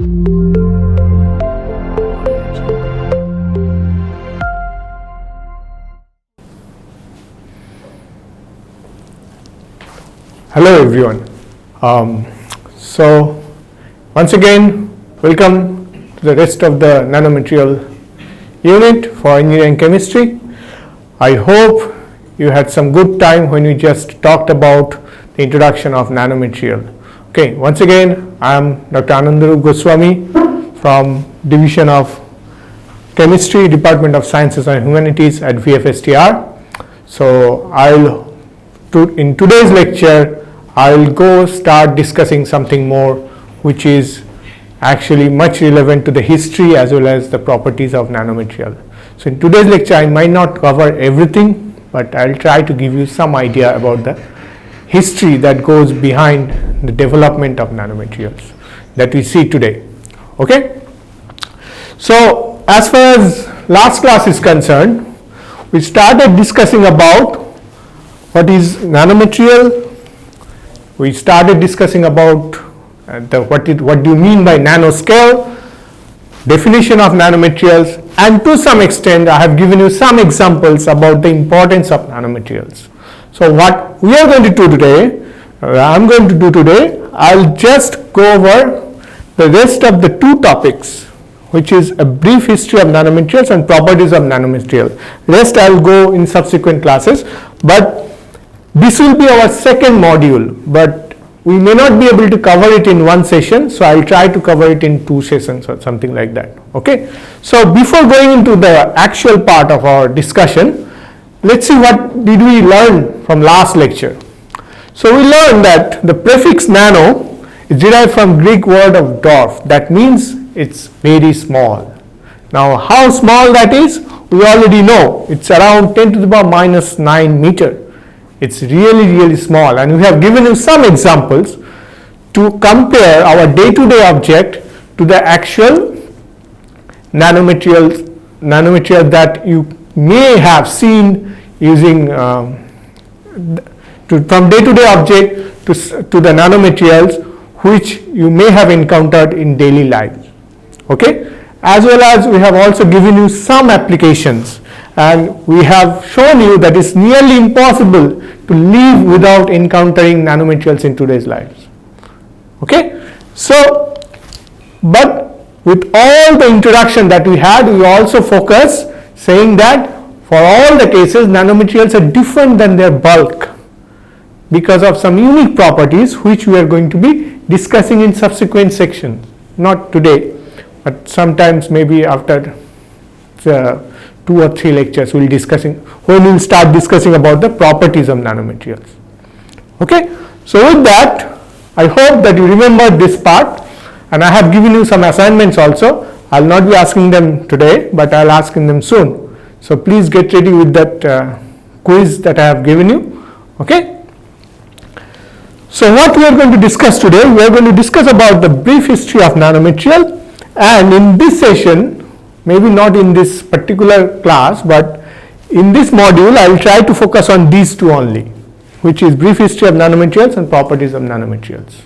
Hello everyone. So once again, welcome to the rest of the nanomaterial unit for engineering chemistry. I hope you had some good time when we just talked about the introduction of nanomaterial. Okay, once again, I am Dr. Anandarup Goswami from Division of Chemistry, Department of Sciences and Humanities at VFSTR. So in today's lecture, I will go start discussing something more which is actually much relevant to the history as well as the properties of nanomaterial. So in today's lecture, I might not cover everything, but I'll try to give you some idea about the history that goes behind the development of nanomaterials that we see today. Okay? So as far as last class is concerned, we started discussing about what is nanomaterial. We started discussing about what do you mean by nanoscale, definition of nanomaterials, and to some extent I have given you some examples about the importance of nanomaterials. So what we are going to do today, I'll just go over the rest of the two topics, which is a brief history of nanomaterials and properties of nanomaterial. Rest I will go in subsequent classes, but this will be our second module, but we may not be able to cover it in one session, so I will try to cover it in 2 sessions or something like that. Okay. So before going into the actual part of our discussion, let's see what did we learn from last lecture. So we learned that the prefix nano is derived from Greek word of dwarf. That means it's very small. Now how small that is, we already know. It's around 10 to the power minus 9 meter. It's really small, and we have given you some examples to compare our day-to-day object to the actual nanomaterial that you may have seen using from day-to-day object to the nanomaterials which you may have encountered in daily life. Okay, as well as we have also given you some applications, and we have shown you that it's nearly impossible to live without encountering nanomaterials in today's lives. Okay, so but with all the introduction that we had, we also focus saying that for all the cases nanomaterials are different than their bulk because of some unique properties which we are going to be discussing in subsequent sections. Not today, but sometimes maybe after 2 or 3 lectures when we'll start discussing about the properties of nanomaterials. Okay, so with that, I hope that you remember this part, and I have given you some assignments also. I'll not be asking them today, but I'll ask them soon. So please get ready with that quiz that I have given you. Okay. So what we are going to discuss today, we are going to discuss about the brief history of nanomaterial, and in this session, maybe not in this particular class, but in this module I will try to focus on these two only, which is brief history of nanomaterials and properties of nanomaterials.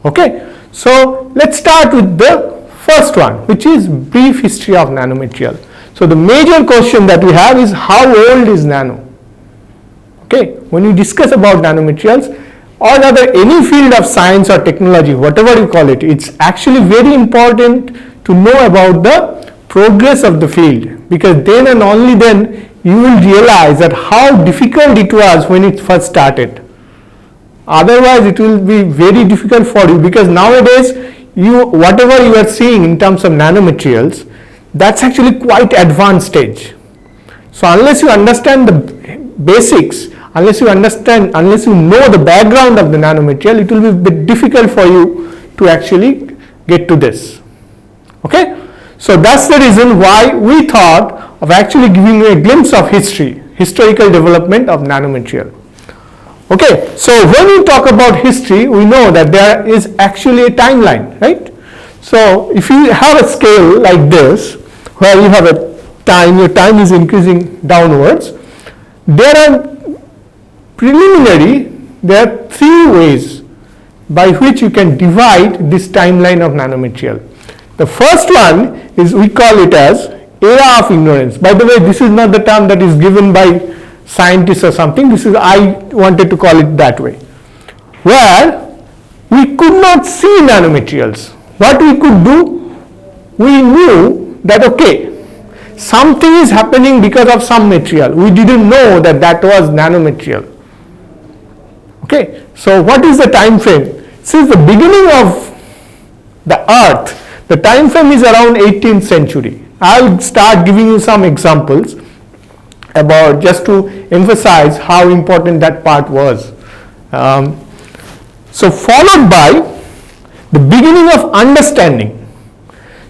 Okay, so let's start with the first one, which is brief history of nanomaterial. So the major question that we have is how old is nano? Okay, when you discuss about nanomaterials or rather any field of science or technology, whatever you call it, it's actually very important to know about the progress of the field, because then and only then you will realize that how difficult it was when it first started. Otherwise it will be very difficult for you, because nowadays whatever you are seeing in terms of nanomaterials, that's actually quite advanced stage. So unless you understand the basics, unless you know the background of the nanomaterial, it will be a bit difficult for you to actually get to this. Okay. So that's the reason why we thought of actually giving you a glimpse of historical development of nanomaterial. Okay, so when we talk about history, we know that there is actually a timeline, right? So if you have a scale like this, where you have a time, your time is increasing downwards, there are 3 ways by which you can divide this timeline of nanomaterial. The first one is, we call it as era of ignorance. By the way, this is not the term that is given by scientists or something. This is, I wanted to call it that way, where we could not see nanomaterials. What we could do, we knew that okay, something is happening because of some material. We didn't know that that was nanomaterial. Okay, so what is the time frame? Since the beginning of the earth, the time frame is around 18th century. I'll start giving you some examples about, just to emphasize how important that part was. So followed by the beginning of understanding.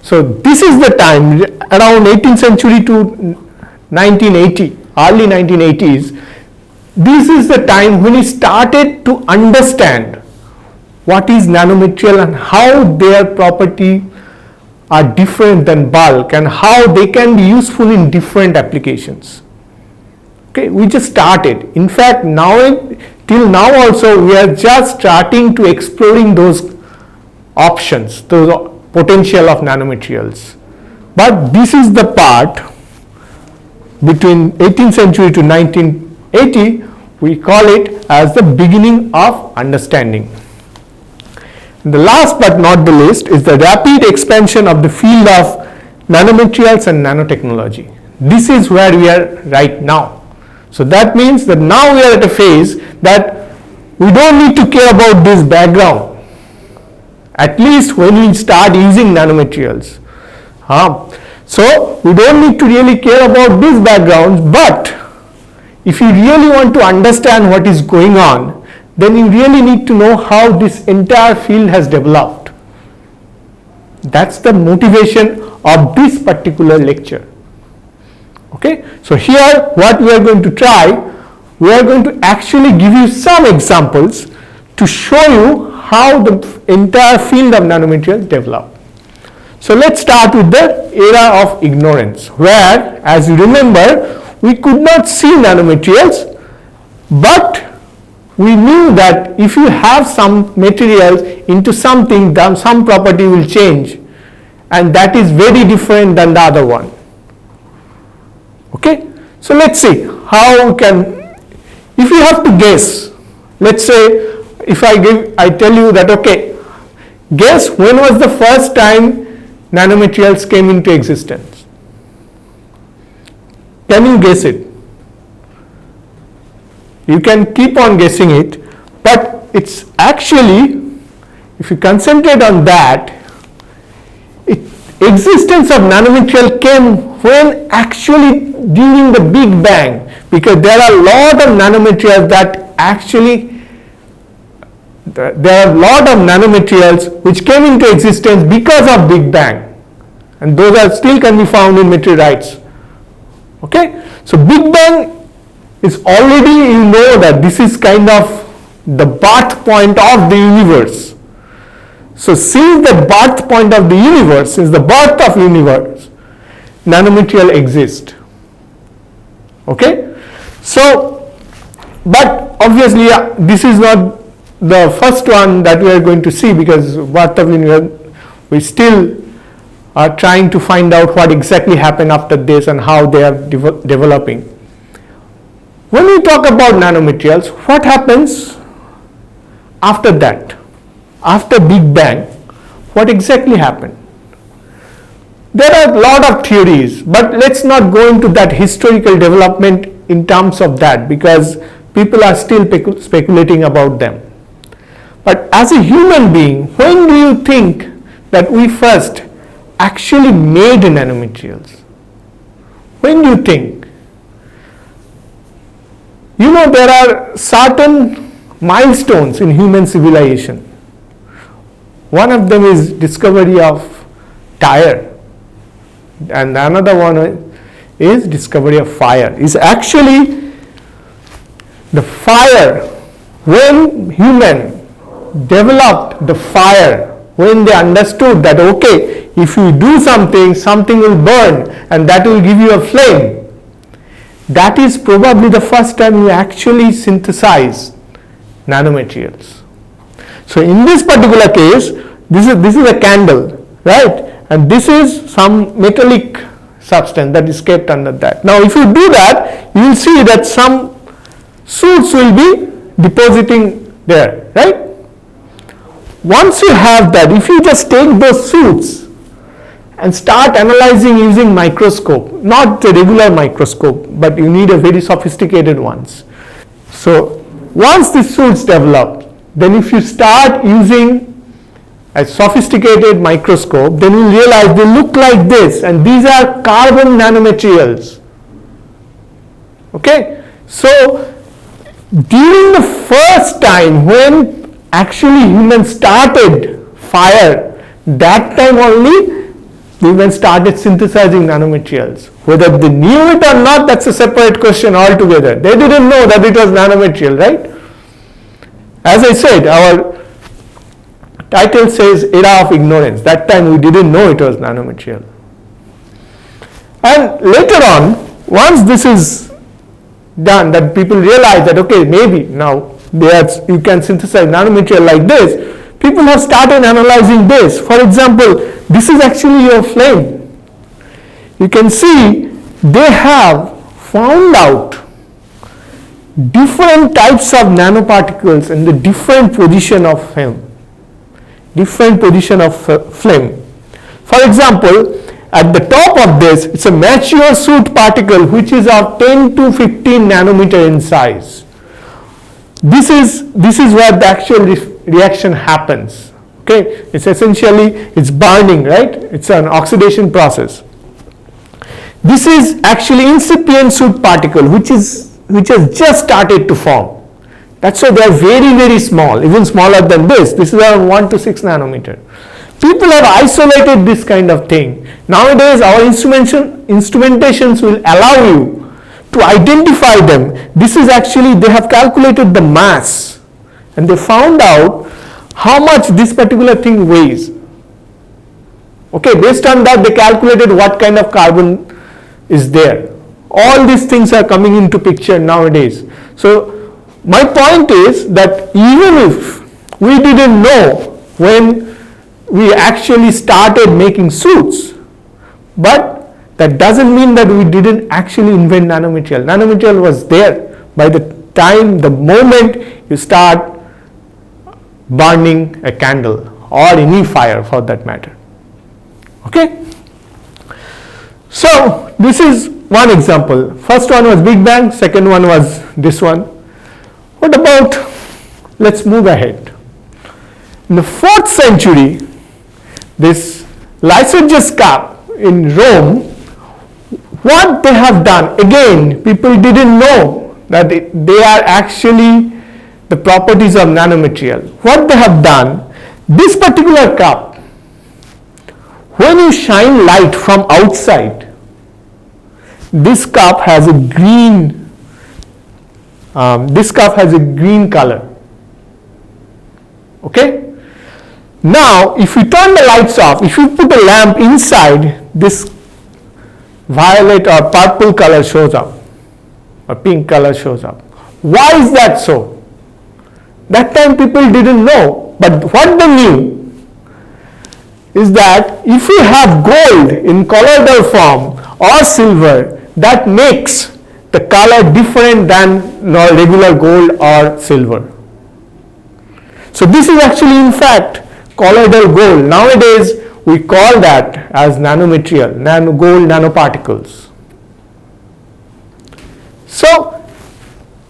So this is the time around 18th century to 1980, early 1980s. This is the time when we started to understand what is nanomaterial and how their property are different than bulk and how they can be useful in different applications. Okay, we just started. In fact, till now also we are just starting to exploring those options, those potential of nanomaterials. But this is the part between 18th century to 1980, we call it as the beginning of understanding. The last but not the least is the rapid expansion of the field of nanomaterials and nanotechnology. This is where we are right now. So that means that now we are at a phase that we don't need to care about this background, at least when we start using nanomaterials. So we don't need to really care about these backgrounds, but if you really want to understand what is going on, then you really need to know how this entire field has developed. That's the motivation of this particular lecture. Okay, so here what we are going to try, we are going to actually give you some examples to show you how the entire field of nanomaterials developed. So let's start with the era of ignorance, where, as you remember, we could not see nanomaterials, but we knew that if you have some materials into something, then some property will change, and that is very different than the other one. Okay, so let's see how we can, if you have to guess, let's say if I tell you that okay, guess when was the first time nanomaterials came into existence? Can you guess it? You can keep on guessing it, but it's actually, if you concentrate on that, existence of nanomaterial came when actually during the Big Bang, because there are a lot of nanomaterials that actually, there are a lot of nanomaterials which came into existence because of Big Bang, and those are still can be found in meteorites. Okay, so Big Bang is already, you know that this is kind of the birth point of the universe. So since the birth point of the universe, since the birth of universe, nanomaterial exist. Okay, so but obviously this is not the first one that we are going to see, because birth of universe, we still are trying to find out what exactly happened after this and how they are developing. When we talk about nanomaterials, what happens after that? After Big Bang, what exactly happened? There are a lot of theories, but let's not go into that historical development in terms of that, because people are still speculating about them. But as a human being, when do you think that we first actually made nanomaterials? When do you think? You know, there are certain milestones in human civilization. One of them is discovery of tire, and another one is discovery of fire. Is actually the fire, when human developed the fire, when they understood that okay, if you do something, something will burn and that will give you a flame. That is probably the first time we actually synthesize nanomaterials. So in this particular case, this is a candle, right? and this is some metallic substance that is kept under that. Now if you do that, you will see that some soot will be depositing there, right? Once you have that, if you just take those soots and start analyzing using microscope, not the regular microscope, but you need a very sophisticated ones. So once the soots develop, then if you start using a sophisticated microscope, then you realize they look like this, and these are carbon nanomaterials. Okay, so during the first time when actually humans started fire, that time only humans started synthesizing nanomaterials. Whether they knew it or not, that's a separate question altogether. They didn't know that it was nanomaterial, right? As I said, our title says era of ignorance. That time we didn't know it was nanomaterial. And later on, once this is done, that people realize that okay, maybe now you can synthesize nanomaterial like this, people have started analyzing this. For example, this is actually your flame. You can see they have found out different types of nanoparticles in the different position of flame. For example, at the top of this, it's a mature soot particle which is of 10 to 15 nanometer in size. This is where the actual reaction happens. Okay, it's essentially it's burning, right? It's an oxidation process. This is actually incipient soot particle which has just started to form. That's why they are very, very small, even smaller than this. This is around 1 to 6 nanometer. People have isolated this kind of thing. Nowadays, our instrumentations will allow you to identify them. This is actually, they have calculated the mass, and they found out how much this particular thing weighs. Okay, based on that, they calculated what kind of carbon is there. All these things are coming into picture nowadays. So my point is that even if we didn't know when we actually started making suits, but that doesn't mean that we didn't actually invent nanomaterial. Nanomaterial was there by the time, the moment you start burning a candle or any fire for that matter. Okay? So this is one example. First one was Big Bang, second one was this one. What about, let's move ahead. In the 4th century, this Lycurgus cup in Rome, what they have done, again, people didn't know that they are actually the properties of nanomaterial. What they have done, this particular cup, when you shine light from outside, this cup has a green color. Okay? Now, if you turn the lights off, if you put a lamp inside, this violet or purple color shows up, or pink color shows up. Why is that so? That time people didn't know, but what they knew is that if you have gold in colloidal form or silver, that makes the color different than regular gold or silver. So this is actually in fact colloidal gold. Nowadays we call that as nanomaterial, gold nanoparticles. So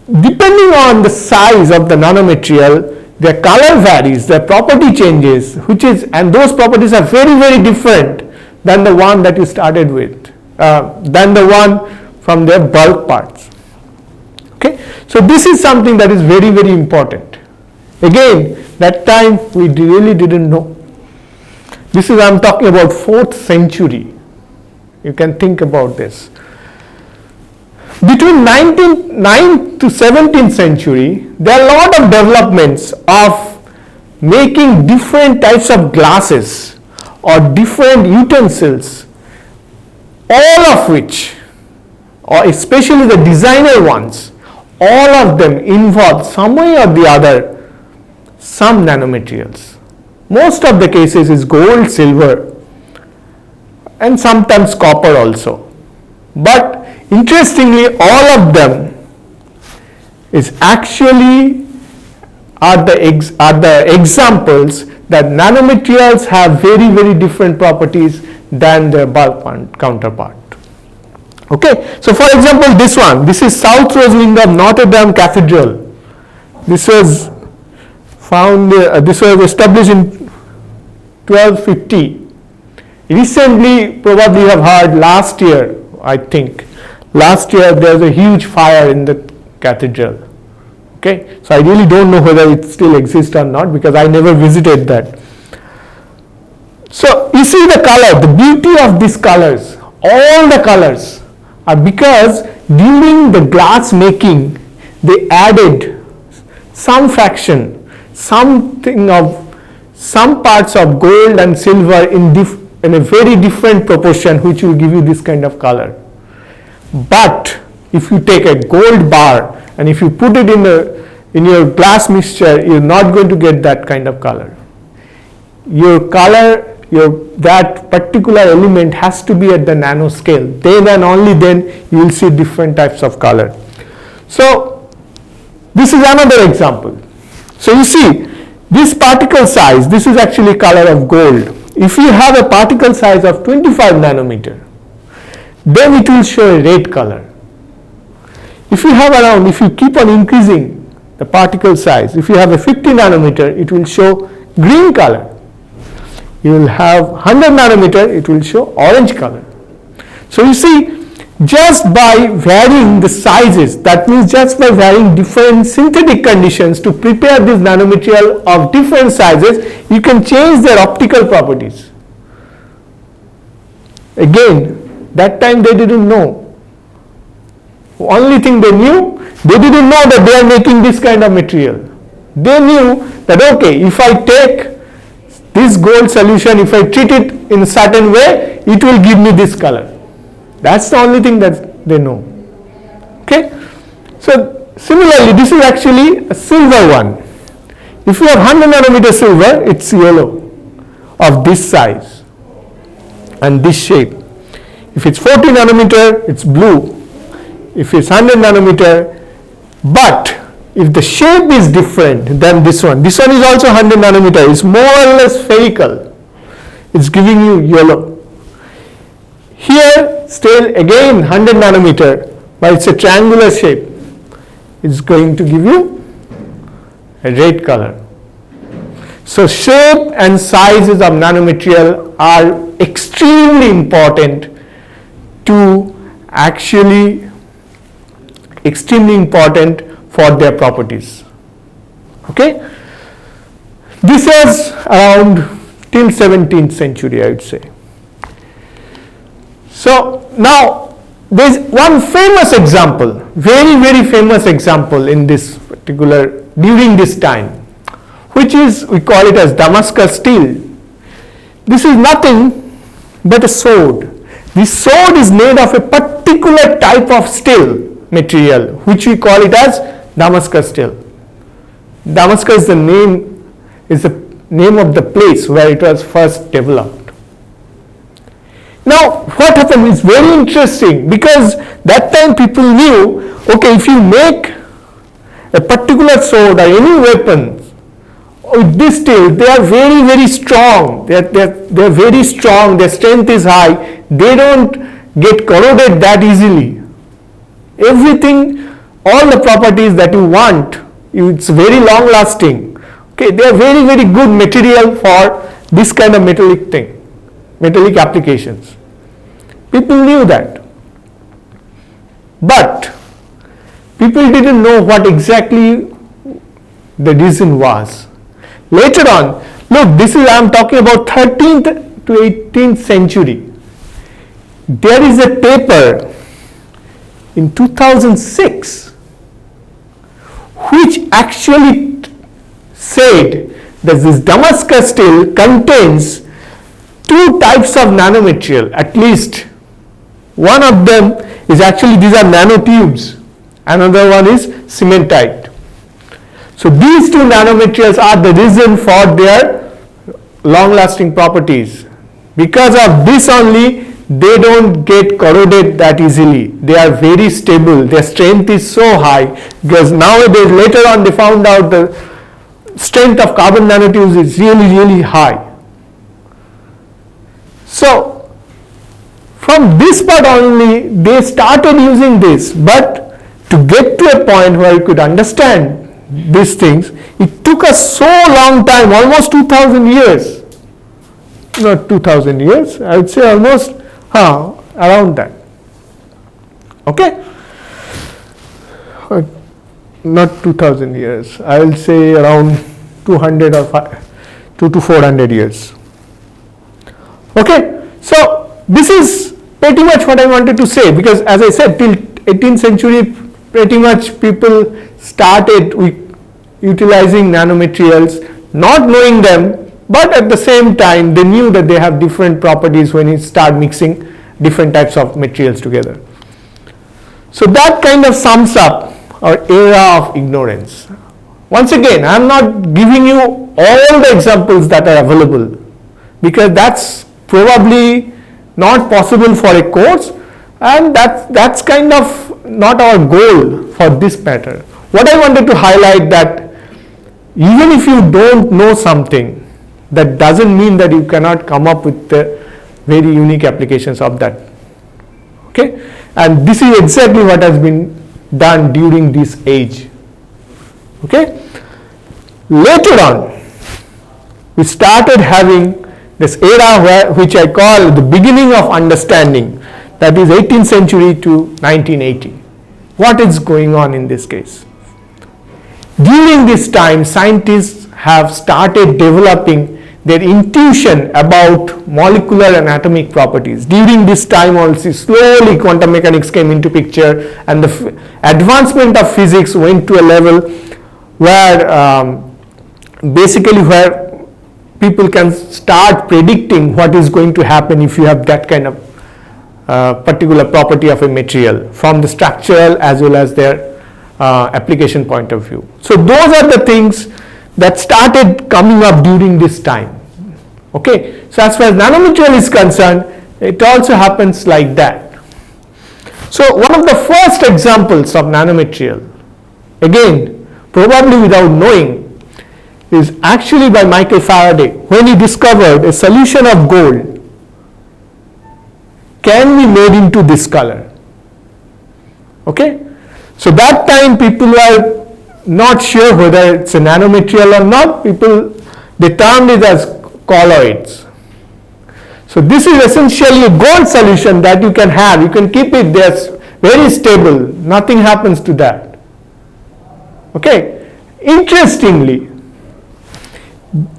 depending on the size of the nanomaterial, their color varies, their property changes, and those properties are very, very different than the one that you started with, than the one from their bulk parts. Okay, so this is something that is very, very important. Again, that time we really didn't know. This is, I'm talking about 4th century. You can think about this. Between 9th to 17th century, there are a lot of developments of making different types of glasses or different utensils, all of which, or especially the designer ones, all of them involve some way or the other some nanomaterials. Most of the cases is gold, silver, and sometimes copper also. But interestingly, all of them is actually are the examples that nanomaterials have very, very different properties than their bulk counterpart. Okay, so for example, this is South Rose Wing of Notre Dame Cathedral. This was this was established in 1250. Recently, probably you have heard last year, I think, last year there was a huge fire in the cathedral. Okay, so I really don't know whether it still exists or not because I never visited that. So you see the color, the beauty of these colors, all the colors are because during the glass making they added some fraction, something of some parts of gold and silver in a very different proportion, which will give you this kind of color. But if you take a gold bar and if you put it in your glass mixture, you're not going to get that kind of color. Your color, that particular element has to be at the nanoscale. Then and only then you will see different types of color. So this is another example. So you see this particle size, this is actually color of gold. If you have a particle size of 25 nanometer, then it will show a red color. If you keep on increasing the particle size, if you have a 50 nanometer, it will show green color. You will have 100 nanometer, it will show orange color. So you see, just by varying the sizes, that means just by varying different synthetic conditions to prepare this nanomaterial of different sizes, you can change their optical properties. Again, that time they didn't know. Only thing they knew, they didn't know that they are making this kind of material. They knew that okay, if I take this gold solution, if I treat it in a certain way, it will give me this color. That's the only thing that they know. Okay. So similarly, this is actually a silver one. If you have 100 nanometer silver, it's yellow of this size and this shape. If it's 40 nanometer, it's blue. If it's 100 nanometer, but if the shape is different than this one is also 100 nanometer, it's more or less spherical, it's giving you yellow. Here still again 100 nanometer, but it's a triangular shape, it's going to give you a red color. So shape and sizes of nanomaterial are extremely important for their properties. Okay, this is around till 17th century, I would say. So now there is one famous example, very, very famous example in this particular during this time, which is, we call it as Damascus steel. This is nothing but a sword. This sword is made of a particular type of steel material, which we call it as Damascus steel. Damascus is the name of the place where it was first developed. Now what happened is very interesting, because that time people knew, okay, if you make a particular sword or any weapon with this steel, they are very, very strong. They are very strong, their strength is high, they don't get corroded that easily. Everything, all the properties that you want, it's very long lasting. Okay, they are very, very good material for this kind of metallic thing, metallic applications. People knew that. But people didn't know what exactly the reason was. Later on, look, this is, I am talking about 13th to 18th century. There is a paper in 2006 which actually said that this Damascus steel contains two types of nanomaterial, at least. One of them is actually, these are nanotubes, another one is cementite. So these two nanomaterials are the reason for their long lasting properties. Because of this only, they don't get corroded that easily. They are very stable. Their strength is so high because nowadays, later on, they found out the strength of carbon nanotubes is really high. So, from this part only, they started using this, but to get to a point where you could understand these things, it took us so long time, almost 2000 years. Not 2000 years, I would say almost around that. Okay? Not 2000 years, I will say around 200 or 200 to 400 years. Okay, so this is pretty much what I wanted to say, because as I said, till 18th century pretty much people started utilizing nanomaterials, not knowing them, but at the same time they knew that they have different properties when you start mixing different types of materials together. So that kind of sums up our era of ignorance. Once again, I am not giving you all the examples that are available, because that's probably not possible for a course, and that's kind of not our goal for this matter. What I wanted to highlight that even if you don't know something, that doesn't mean that you cannot come up with the very unique applications of that. Okay, and this is exactly what has been done during this age. Okay, later on we started having this era which I call the beginning of understanding, that is 18th century to 1980. What is going on in this case? During this time, scientists have started developing their intuition about molecular and atomic properties. During this time also, slowly quantum mechanics came into picture, and the advancement of physics went to a level where basically where people can start predicting what is going to happen if you have that kind of particular property of a material from the structural as well as their application point of view. So those are the things that started coming up during this time. Okay, so as far as nanomaterial is concerned, it also happens like that. So one of the first examples of nanomaterial, again probably without knowing, is actually by Michael Faraday, when he discovered a solution of gold can be made into this color. Okay, so that time people were not sure whether it's a nanomaterial or not. They termed it as colloids. So this is essentially a gold solution that you can have. You can keep it there, very stable. Nothing happens to that. Okay, interestingly,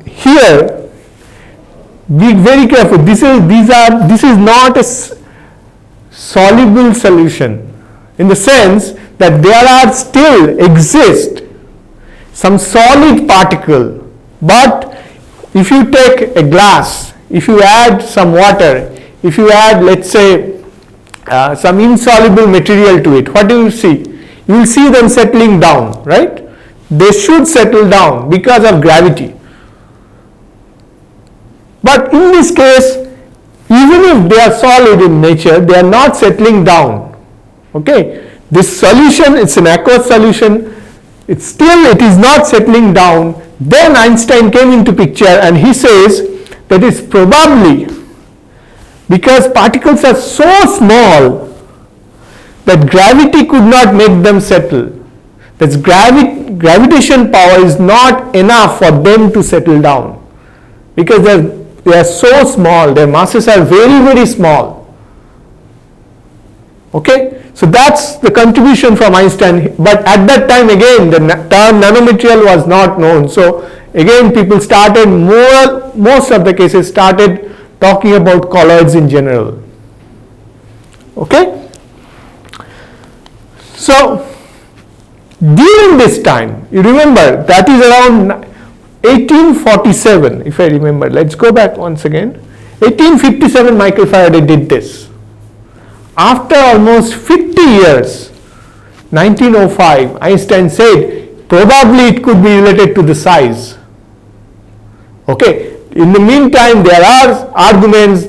here, be very careful. This is not a soluble solution, in the sense that there are still exist some solid particle, but if you take a glass, if you add some water, if you add, let's say, some insoluble material to it, what do you see? You will see them settling down, right? They should settle down because of gravity. But in this case, even if they are solid in nature, they are not settling down. Okay, this solution, it's an aqueous solution, it is not settling down. Then Einstein came into picture and he says that it's probably because particles are so small that gravity could not make them settle. That gravitation power is not enough for them to settle down, because they are so small, their masses are very small. Okay, so that's the contribution from Einstein. But at that time, again, the term nanomaterial was not known. So again, people started, most of the cases started talking about colloids in general. Okay, so during this time, you remember, that is around 1847, if I remember. Let's go back once again. 1857, Michael Faraday did this. After almost 50 years, 1905, Einstein said probably it could be related to the size. Okay, in the meantime, there are arguments,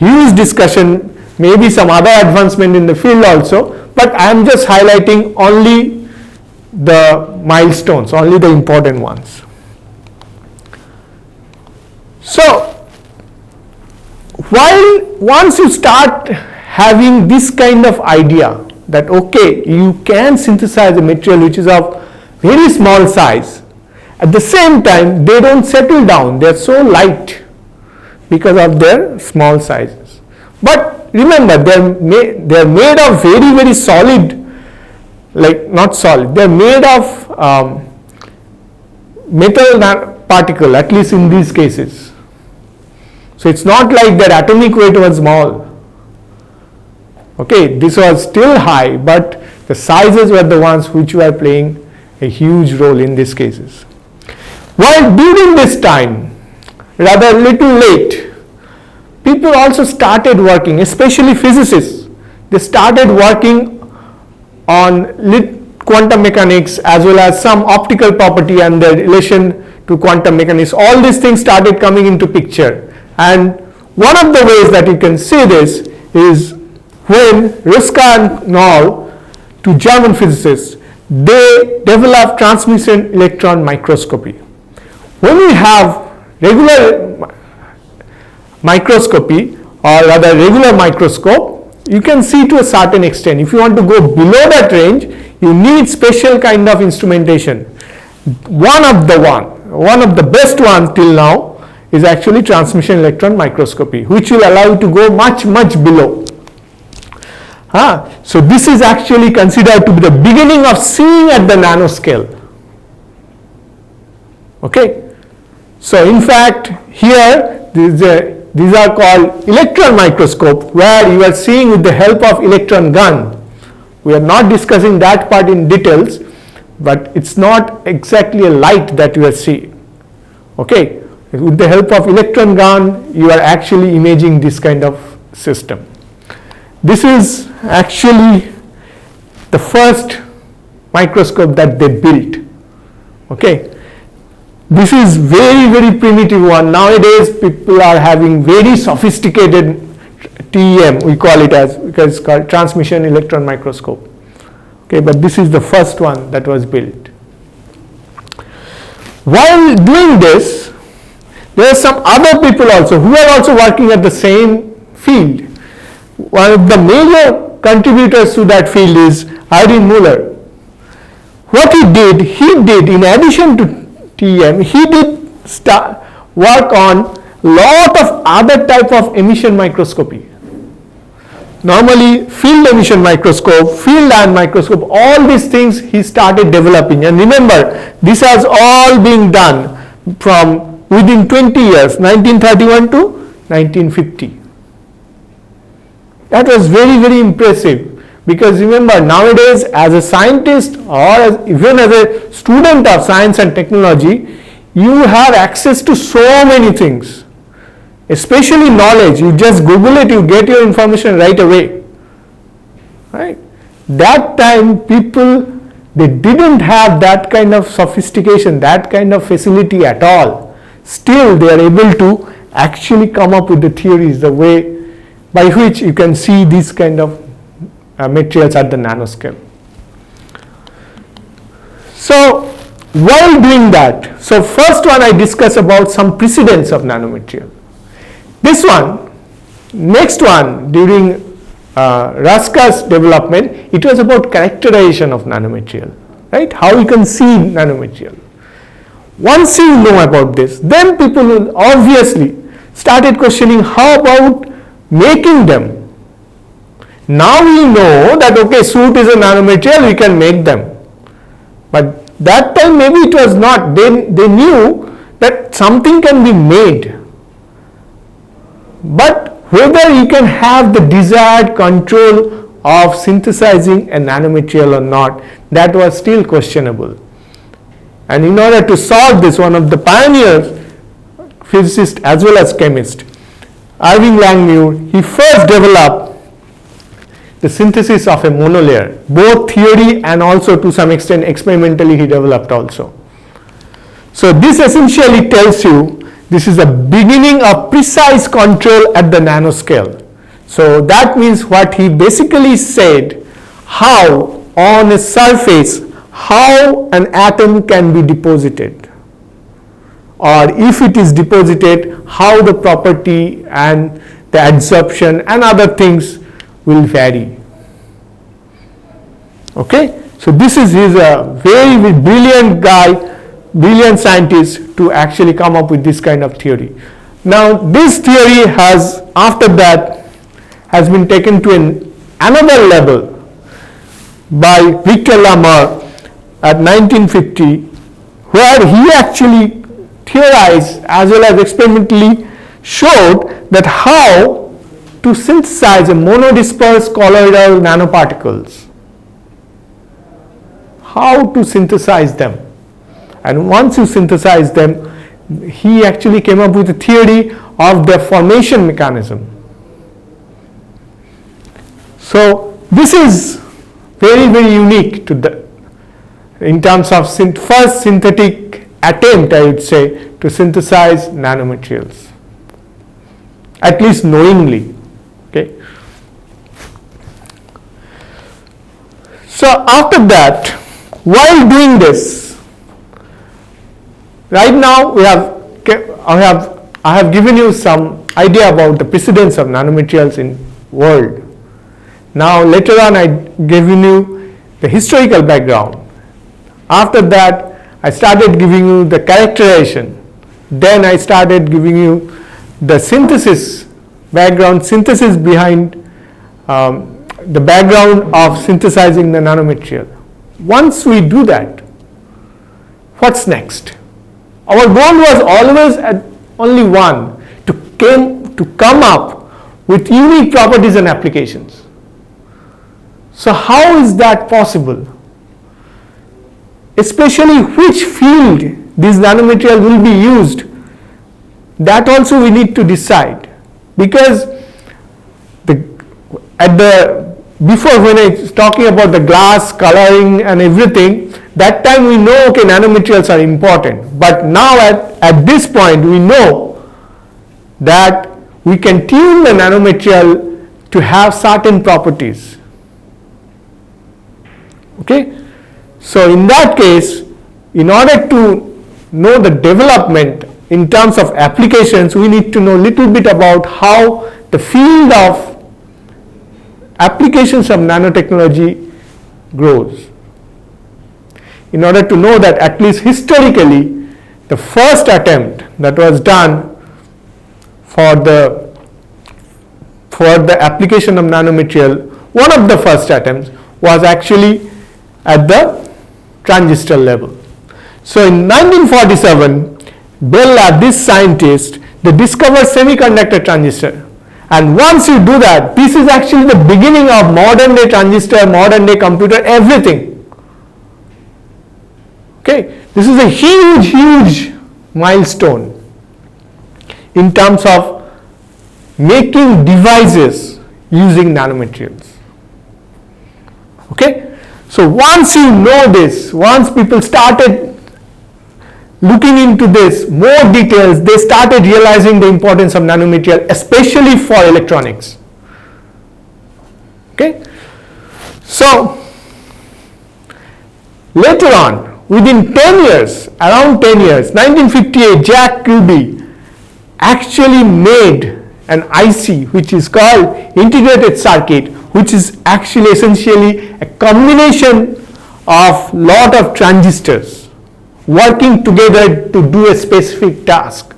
huge discussion, maybe some other advancement in the field also, but I am just highlighting only the milestones, only the important ones. So, once you start having this kind of idea that okay, you can synthesize a material which is of very small size, at the same time they don't settle down, they are so light because of their small sizes. But remember, they are made of very, very solid, like not solid, they are made of metal particle, at least in these cases. So it's not like their atomic weight was small. Okay, this was still high, but the sizes were the ones which were playing a huge role in these cases. While during this time, rather little late, people also started working, especially physicists. They started working on quantum mechanics as well as some optical property and their relation to quantum mechanics. All these things started coming into picture. And one of the ways that you can see this is when Ruska and Knoll, two German physicists, they developed transmission electron microscopy. When we have regular microscopy, or rather regular microscope, you can see to a certain extent. If you want to go below that range, you need special kind of instrumentation. One of the best ones till now is actually transmission electron microscopy, which will allow you to go much, much below. So this is actually considered to be the beginning of seeing at the nanoscale. Okay. So in fact, here these are called electron microscope, where you are seeing with the help of electron gun. We are not discussing that part in details, but it's not exactly a light that you are seeing. Okay. With the help of electron gun, you are actually imaging this kind of system. This is actually the first microscope that they built. Okay. This is very, very primitive one. Nowadays, people are having very sophisticated TEM, we call it as, because it's called transmission electron microscope. Okay, but this is the first one that was built. While doing this, there are some other people also who are also working at the same field. One of the major contributors to that field is Erwin Muller. What he did in addition to TEM, he did work on lot of other type of emission microscopy. Normally field emission microscope, field ion microscope, all these things he started developing. And remember, this has all been done from within 20 years, 1931 to 1950. That was very, very impressive, because remember, nowadays as a scientist or even as a student of science and technology, you have access to so many things, especially knowledge. You just Google it, you get your information right away. Right? That time people, they didn't have that kind of sophistication, that kind of facility at all. Still they are able to actually come up with the theories, the way by which you can see these kind of materials at the nanoscale. So while doing that, so first one I discuss about some precedents of nanomaterial. This one, next one, during Ruska's development, it was about characterization of nanomaterial, right? How you can see nanomaterial. Once you know about this, then people will obviously started questioning how about making them. Now we know that okay, soot is a nanomaterial, we can make them. But that time maybe it was not. They knew that something can be made. But whether you can have the desired control of synthesizing a nanomaterial or not, that was still questionable. And in order to solve this, one of the pioneers, physicist as well as chemist, Irving Langmuir, he first developed the synthesis of a monolayer, both theory and also to some extent experimentally he developed also. So this essentially tells you this is the beginning of precise control at the nanoscale. So that means what he basically said, how on a surface, how an atom can be deposited, or if it is deposited, how the property and the adsorption and other things will vary. Okay, so this is he's a very brilliant guy, brilliant scientist to actually come up with this kind of theory. Now this theory has, after that, has been taken to another level by Victor Larmor at 1950, where he actually theorized as well as experimentally showed that how to synthesize a monodispersed colloidal nanoparticles. How to synthesize them. And once you synthesize them, he actually came up with a theory of the formation mechanism. So this is very unique to the, in terms of first synthetic attempt, I would say, to synthesize nanomaterials, at least knowingly. Okay. So after that, while doing this, right now I have given you some idea about the precedence of nanomaterials in world. Now later on I given you the historical background. After that I started giving you the characterization. Then I started giving you the synthesis background, synthesis behind the background of synthesizing the nanomaterial. Once we do that, what's next? Our goal was always at only one, to come up with unique properties and applications. So how is that possible? Especially which field these nanomaterials will be used, that also we need to decide, because before when I was talking about the glass coloring and everything, that time we know, okay, nanomaterials are important, but now at this point we know that we can tune the nanomaterial to have certain properties. Okay, so in that case, in order to know the development in terms of applications, we need to know a little bit about how the field of applications of nanotechnology grows. In order to know that, at least historically, the first attempt that was done for the application of nanomaterial, one of the first attempts was actually at the transistor level. So in 1947, Bell Lab, this scientist, they discovered semiconductor transistor. And once you do that, this is actually the beginning of modern day transistor, modern day computer, everything. Okay, this is a huge milestone in terms of making devices using nanomaterials. Okay, so once you know this, once people started looking into this more details, they started realizing the importance of nanomaterial, especially for electronics. Okay, so later on, within 10 years, around 10 years, 1958, Jack Kilby actually made an IC which is called integrated circuit, which is actually essentially a combination of lot of transistors working together to do a specific task.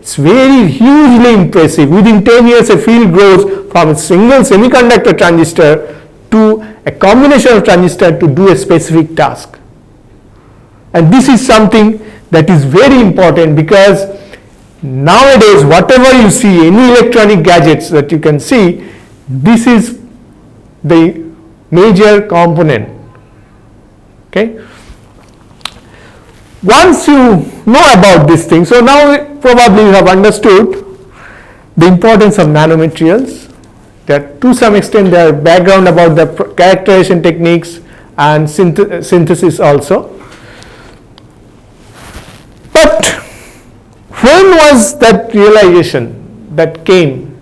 It's very hugely impressive. Within 10 years, a field grows from a single semiconductor transistor to a combination of transistors to do a specific task. And this is something that is very important, because nowadays, whatever you see, any electronic gadgets that you can see, this is the major component. Okay. Once you know about this thing, so now probably you have understood the importance of nanomaterials, that to some extent their background about the characterization techniques and synthesis also. But When was that realization that came?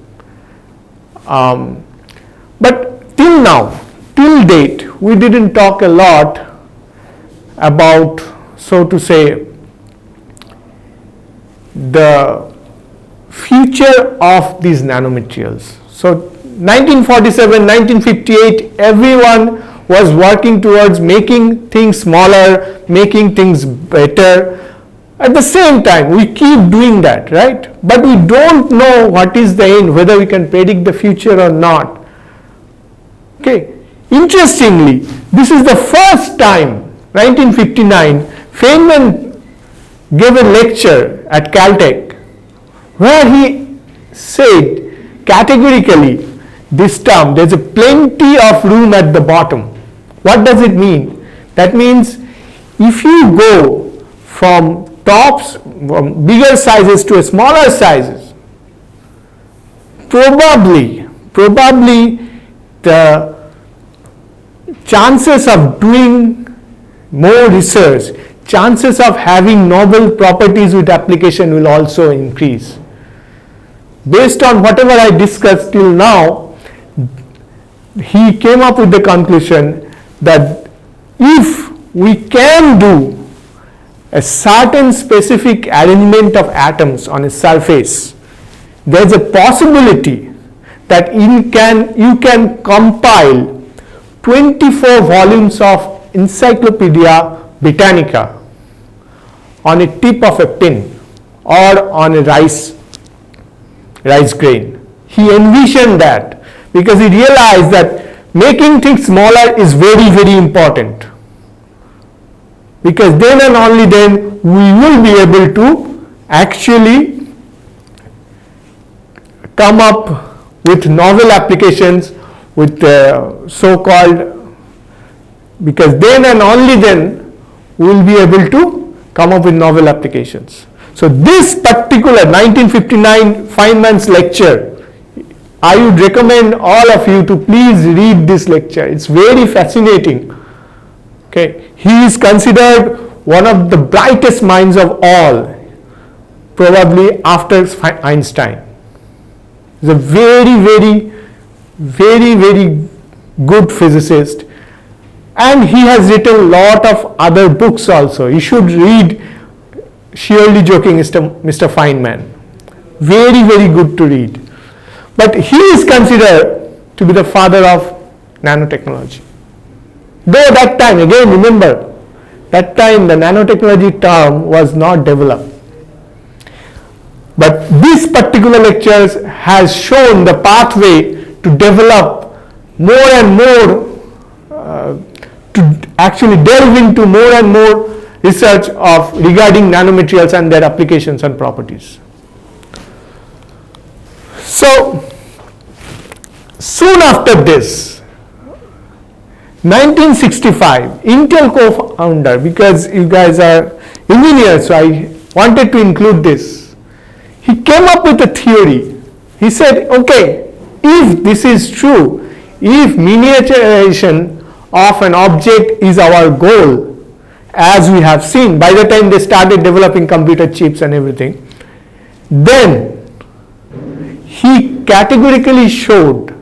But till now, till date, we didn't talk a lot about, so to say, the future of these nanomaterials. So 1947, 1958, everyone was working towards making things smaller, making things better. At the same time, we keep doing that, right? But we don't know what is the end, whether we can predict the future or not. Okay. Interestingly, this is the first time, 1959, Feynman gave a lecture at Caltech where he said categorically this term, there's a plenty of room at the bottom. What does it mean? That means if you go from bigger sizes to smaller sizes, probably the chances of doing more research, chances of having novel properties with application will also increase. Based on whatever I discussed till now, he came up with the conclusion that if we can do a certain specific arrangement of atoms on a surface, there is a possibility that you can compile 24 volumes of Encyclopedia Britannica on a tip of a pen or on a rice grain. He envisioned that because he realized that making things smaller is very, very important. Because then and only then we will be able to actually come up with novel applications with so-called, because then and only then we will be able to come up with novel applications. So this particular 1959 Feynman's lecture, I would recommend all of you to please read this lecture. It's very fascinating. Okay, he is considered one of the brightest minds of all, probably after Einstein. He's a very good physicist, and he has written a lot of other books also. You should read Sheerly Joking Mr. Feynman. Very good to read. But he is considered to be the father of nanotechnology. Though that time, again remember, that time the nanotechnology term was not developed. But this particular lectures has shown the pathway to develop more and more, to actually delve into more and more research regarding nanomaterials and their applications and properties. So, soon after this, 1965, Intel co-founder, because you guys are engineers, so I wanted to include this. He came up with a theory. He said, okay, if this is true, if miniaturization of an object is our goal, as we have seen by the time they started developing computer chips and everything, then he categorically showed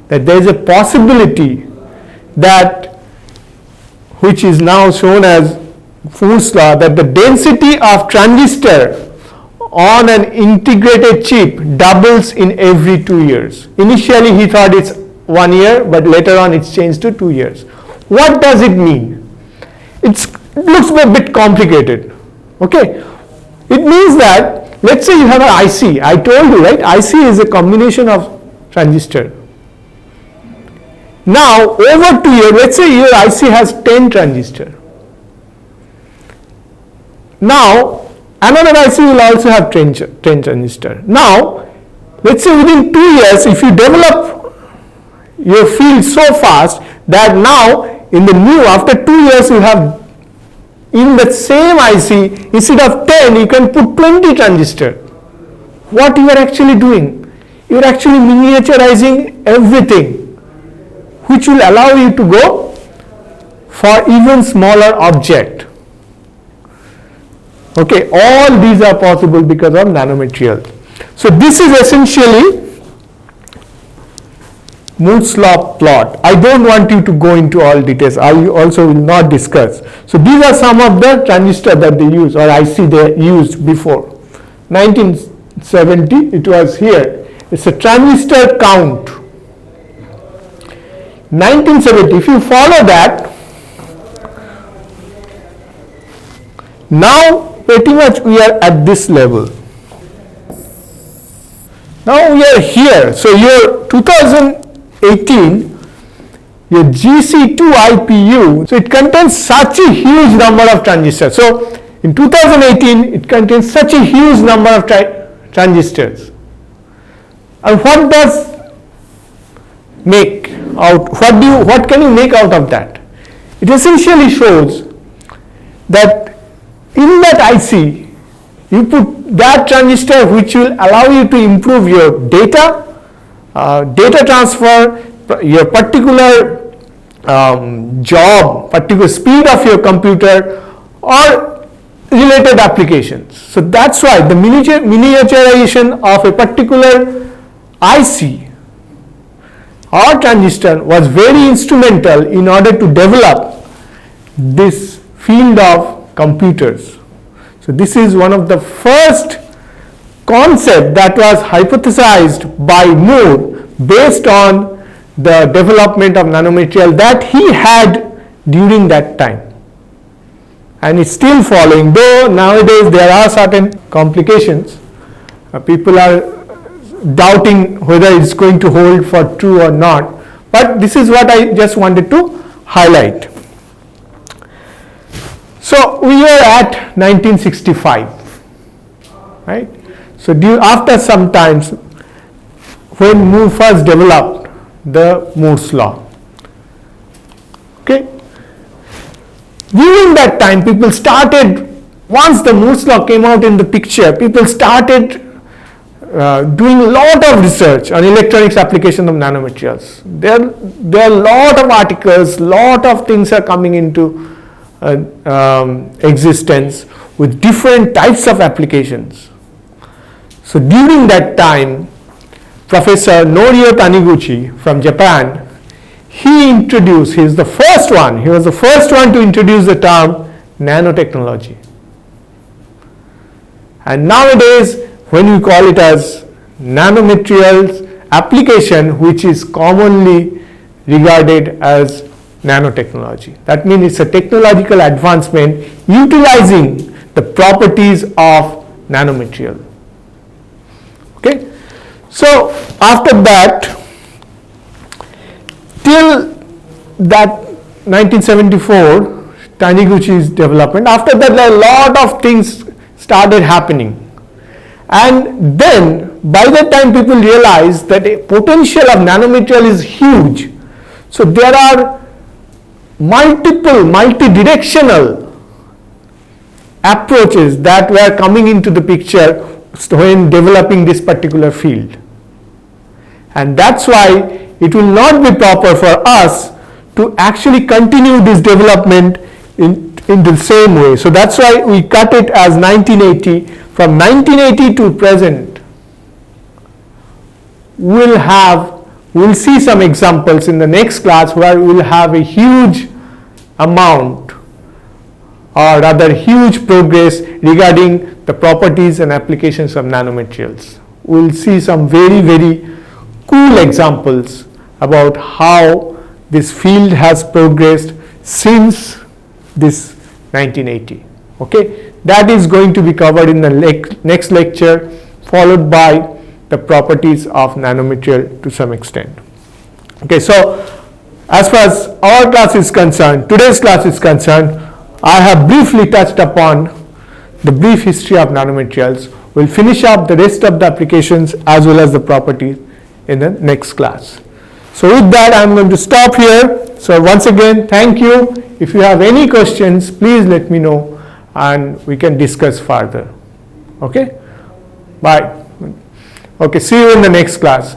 that there is a possibility that, which is now shown as Moore's law, that the density of transistor on an integrated chip doubles in every 2 years. Initially he thought it's 1 year, but later on it's changed to 2 years. What does it mean? It looks a bit complicated. Okay, it means that, let's say you have an IC. I told you, right, IC is a combination of transistor. Now over 2 years, let's say your IC has 10 transistor. Now another IC will also have 10 transistor. Now let's say within 2 years, if you develop your field so fast that now in the new, after 2 years, you have in the same IC, instead of 10, you can put 20 transistor. What you are actually doing? You are actually miniaturizing everything, which will allow you to go for even smaller object. Okay, all these are possible because of nanomaterials. So this is essentially Moore's law plot. I don't want you to go into all details. I also will not discuss. So these are some of the transistors that they use, or IC they used before. 1970, it was here. It's a transistor count. 1970, if you follow that, now pretty much we are at this level. Now we are here. So your 2018, your GC2 IPU, so it contains such a huge number of transistors. So in 2018, it contains such a huge number of transistors. And what does make out? What can you make out of that? It essentially shows that in that IC, you put that transistor which will allow you to improve your data transfer, your particular job, particular speed of your computer, or related applications. So that's why the miniaturization of a particular IC or transistor was very instrumental in order to develop this field of computers. So this is one of the first concept that was hypothesized by Moore based on the development of nanomaterial that he had during that time, and is still following, though nowadays there are certain complications. People are doubting whether it's going to hold for true or not, but this is what I just wanted to highlight. So we are at 1965, right? So after some times, when Moore first developed the Moore's law, okay? During that time, people started, once the Moore's law came out in the picture, people started doing a lot of research on electronics application of nanomaterials. There are a lot of articles, lot of things are coming into existence with different types of applications. So during that time, Professor Norio Taniguchi from Japan, he was the first one to introduce the term nanotechnology. And nowadays, when we call it as nanomaterials application, which is commonly regarded as nanotechnology. That means it's a technological advancement utilizing the properties of nanomaterial. Okay, so after that, till that 1974 Taniguchi's development, after that a lot of things started happening, and then by that time people realized that the potential of nanomaterial is huge. So there are multi-directional approaches that were coming into the picture when developing this particular field, and that's why it will not be proper for us to actually continue this development in the same way. So that's why we cut it as 1980. From 1980 to present, we'll see some examples in the next class where we'll have a huge amount, or rather huge progress regarding the properties and applications of nanomaterials. We'll see some very, very cool examples about how this field has progressed since this 1980. Okay, that is going to be covered in the next lecture, followed by the properties of nanomaterial to some extent. Okay, so as far as our class is concerned, today's class is concerned, I have briefly touched upon the brief history of nanomaterials. We'll finish up the rest of the applications as well as the properties in the next class. So with that, I'm going to stop here. So once again, thank you. If you have any questions, please let me know and we can discuss further. Okay, bye. Okay, see you in the next class.